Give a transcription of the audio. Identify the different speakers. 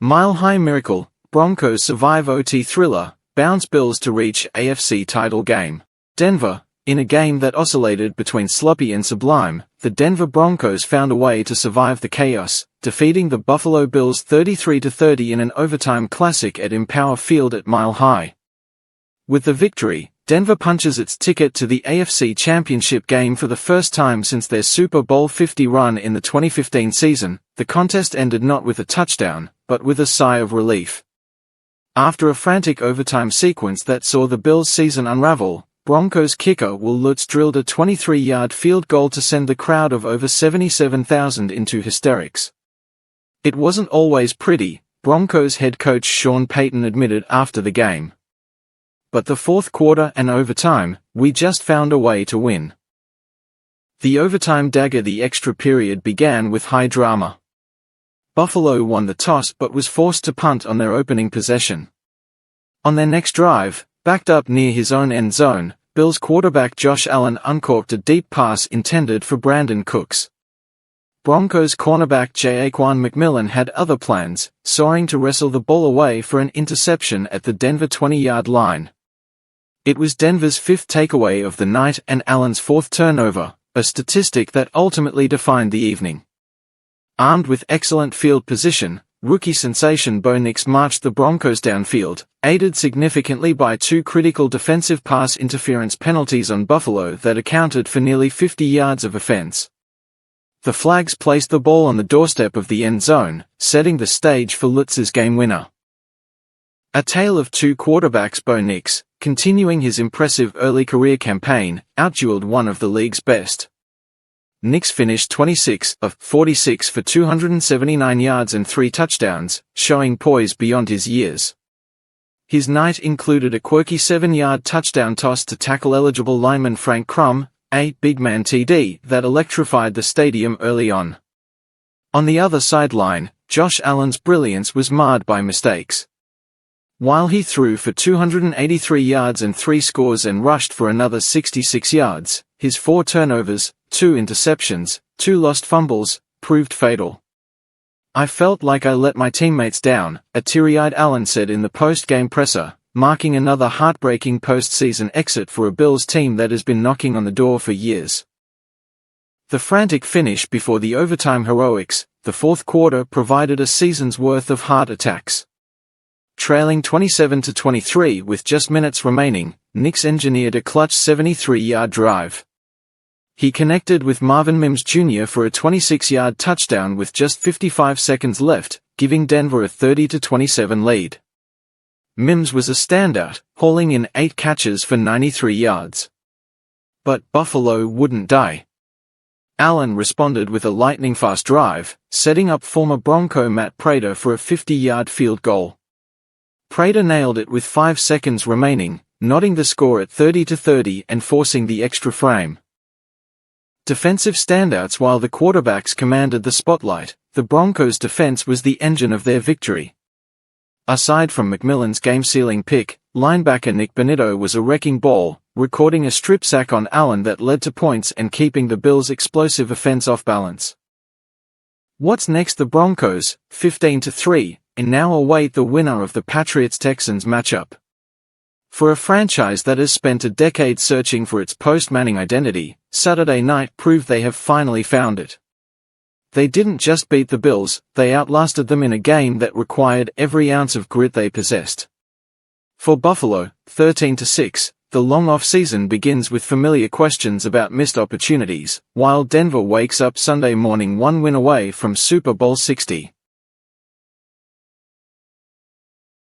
Speaker 1: Mile High Miracle, Broncos survive OT thriller, bounce Bills to reach AFC title game. Denver. In a game that oscillated between sloppy and sublime, the Denver Broncos found a way to survive the chaos, defeating the Buffalo Bills 33-30 in an overtime classic at Empower Field at Mile High. With the victory, Denver punches its ticket to the AFC Championship game for the first time since their Super Bowl 50 run in the 2015 season. The contest ended not with a touchdown, but with a sigh of relief. After a frantic overtime sequence that saw the Bills' season unravel, Broncos kicker Will Lutz drilled a 23-yard field goal to send the crowd of over 77,000 into hysterics. It wasn't always pretty, Broncos head coach Sean Payton admitted after the game. But the fourth quarter and overtime, we just found a way to win. The overtime dagger. The extra period began with high drama. Buffalo won the toss but was forced to punt on their opening possession. On their next drive, backed up near his own end zone, Bills quarterback Josh Allen uncorked a deep pass intended for Brandon Cooks. Broncos cornerback Jaquan McMillan had other plans, soaring to wrestle the ball away for an interception at the Denver 20-yard line. It was Denver's fifth takeaway of the night and Allen's fourth turnover, a statistic that ultimately defined the evening. Armed with excellent field position, rookie sensation Bo Nix marched the Broncos downfield, aided significantly by two critical defensive pass interference penalties on Buffalo that accounted for nearly 50 yards of offense. The flags placed the ball on the doorstep of the end zone, setting the stage for Lutz's game winner. A tale of two quarterbacks. Bo Nix, continuing his impressive early career campaign, outdueled one of the league's best. Nix finished 26 of 46 for 279 yards and 3 touchdowns, showing poise beyond his years. His night included a quirky 7-yard touchdown toss to tackle-eligible lineman Frank Crum, a big man TD that electrified the stadium early on. On the other sideline, Josh Allen's brilliance was marred by mistakes. While he threw for 283 yards and 3 scores and rushed for another 66 yards, his 4 turnovers, 2 interceptions, 2 lost fumbles, proved fatal. I felt like I let my teammates down, a teary-eyed Allen said in the post-game presser, marking another heartbreaking postseason exit for a Bills team that has been knocking on the door for years. The frantic finish before the overtime heroics, the fourth quarter provided a season's worth of heart attacks. Trailing 27-23 with just minutes remaining, Nix engineered a clutch 73-yard drive. He connected with Marvin Mims Jr. for a 26-yard touchdown with just 55 seconds left, giving Denver a 30-27 lead. Mims was a standout, hauling in 8 catches for 93 yards. But Buffalo wouldn't die. Allen responded with a lightning-fast drive, setting up former Bronco Matt Prater for a 50-yard field goal. Prater nailed it with 5 seconds remaining, knotting the score at 30-30 and forcing the extra frame. Defensive standouts. While the quarterbacks commanded the spotlight, the Broncos' defense was the engine of their victory. Aside from McMillan's game-sealing pick, linebacker Nick Bonitto was a wrecking ball, recording a strip sack on Allen that led to points and keeping the Bills' explosive offense off balance. What's next? The Broncos, 15-3, and now await the winner of the Patriots-Texans matchup. For a franchise that has spent a decade searching for its post-Manning identity, Saturday night proved they have finally found it. They didn't just beat the Bills, they outlasted them in a game that required every ounce of grit they possessed. For Buffalo, 13-6, the long off-season begins with familiar questions about missed opportunities, while Denver wakes up Sunday morning one win away from Super Bowl 60.